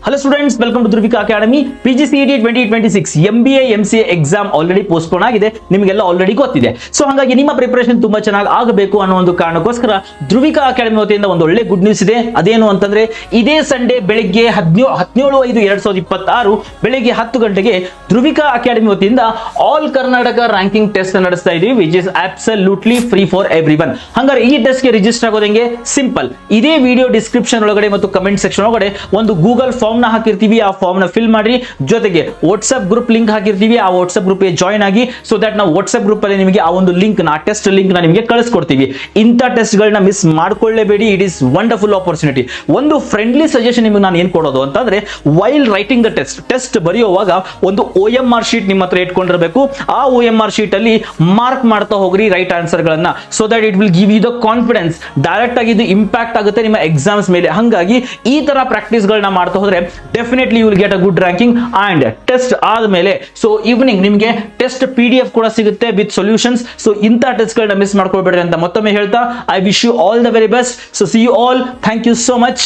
Hello students, welcome to Dhruvika Academy. PGCET 2026 MBA MCA exam already postpone ಆಗಿದೆ, ನಿಮಗೆಲ್ಲ already ಗೊತ್ತಿದೆ. So ಹಾಗಾಗಿ ನಿಮ್ಮ ಪ್ರಿಪರೇಷನ್ ತುಂಬಾ ಚೆನ್ನಾಗಿ ಆಗಬೇಕು ಅನ್ನೋ ಒಂದು ಕಾರಣಕ್ಕೋಸ್ಕರ ಧ್ರುವಿಕಾ ಅಕಾಡೆಮಿ ವತಿಯಿಂದ ಒಂದು ಒಳ್ಳೆ ಗುಡ್ ನ್ಯೂಸ್ ಇದೆ. ಅದೇನು ಅಂತಂದ್ರೆ ಇದೇ ಸಂಡೇ ಬೆಳಿಗ್ಗೆ 17/5/2026 ಬೆಳಿಗ್ಗೆ 10 ಗಂಟೆಗೆ ಧ್ರುವಿಕಾ ಅಕಾಡೆಮಿ ವತಿಯಿಂದ ಆಲ್ ಕರ್ನಾಟಕ ರ್ಯಾಂಕಿಂಗ್ ಟೆಸ್ಟ್ ನಡೆಸ್ತಾ ಇದೀವಿ, which is absolutely free for everyone. ಹಾಗಾದ್ರೆ ಈ ಟೆಸ್ಟ್ ಗೆ ರಿಜಿಸ್ಟರ್ ಆಗೋದು ಹೆಂಗೆ? ಸಿಂಪಲ್. ಇದೇ ವಿಡಿಯೋ ಡಿಸ್ಕ್ರಿಪ್ಷನ್ ಒಳಗಡೆ ಮತ್ತು ಕಮೆಂಟ್ ಸೆಕ್ಷನ್ ಒಳಗಡೆ ಒಂದು ಗೂಗಲ್ ಫಾರ್ಮ್ ನ ಹಾಕಿರ್ತೀವಿ, ಆ ಫಾರ್ಮ್ ನ ಫಿಲ್ ಮಾಡಿ, ಜೊತೆಗೆ ವಾಟ್ಸ್ಆಪ್ ಗ್ರೂಪ್ ಲಿಂಕ್ ಹಾಕಿರ್ತೀವಿ, ಆ ವಾಟ್ಸ್ಆಪ್ ಗ್ರೂಪ್ ಗೆ ಜಾಯ್ನ್ ಆಗಿ, ಸೊ ದಟ್ ನಾವು ವಾಟ್ಸ್ಆಪ್ ಗ್ರೂಪ್ ಅಲ್ಲಿ ನಿಮಗೆ ಆ ಒಂದು ಲಿಂಕ್ ನ ಟೆಸ್ಟ್ ಲಿಂಕ್ ನ ನಿಮಗೆ ಕಳಿಸ್ಕೊಡ್ತೀವಿ. ಇಂಥ ಟೆಸ್ಟ್ ಗಳನ್ನ ಮಿಸ್ ಮಾಡ್ಕೊಳ್ಳೇಬೇಡಿ, ಇಟ್ ಇಸ್ ವಂಡರ್ಫುಲ್ ಆಪರ್ಚುನಿಟಿ. ಒಂದು ಫ್ರೆಂಡ್ಲಿ ಸಜೆಷನ್ ನಿಮಗೆ ನಾನು ಏನ್ ಕೊಡೋದು ಅಂತಂದ್ರೆ, ವೈಲ್ ರೈಟಿಂಗ್ ದ ಟೆಸ್ಟ್ ಬರೆಯುವಾಗ ಒಂದು OMR ಶೀಟ್ ನಿಮ್ಮ ಹತ್ರ ಇಟ್ಕೊಂಡಿರಬೇಕು. ಆ OMR ಶೀಟ್ ಅಲ್ಲಿ ಮಾರ್ಕ್ ಮಾಡ್ತಾ ಹೋಗ್ರಿ ರೈಟ್ ಆನ್ಸರ್ ಗಳನ್ನ, so that it will give you the confidence. Direct ಆಗಿ ಇದು ಇಂಪ್ಯಾಕ್ಟ್ ಆಗುತ್ತೆ ನಿಮ್ಮ ಎಕ್ಸಾಮ್ಸ್ ಮೇಲೆ. ಹಾಗಾಗಿ ಈ ತರ ಪ್ರಾಕ್ಟೀಸ್ ಗಳನ್ನ ಮಾಡ್ತಾ ಹೋದ್ರೆ definitely you will get a good ranking. And test ಆದ್ಮೇಲೆ ಸೊ ಈವ್ನಿಂಗ್ ನಿಮಗೆ ಟೆಸ್ಟ್ PDF ಕೂಡ ಸಿಗುತ್ತೆ ವಿತ್ ಸೊಲ್ಯೂಷನ್ಸ್. ಸೊ ಇಂಥ ಟೆಸ್ಟ್ ಗಳನ್ನ ಮಿಸ್ ಮಾಡ್ಕೊಳ್ಬೇಡ್ರಿ ಅಂತ ಮತ್ತೊಮ್ಮೆ ಹೇಳ್ತಾ, I wish you all the very best. So see you all, thank you so much.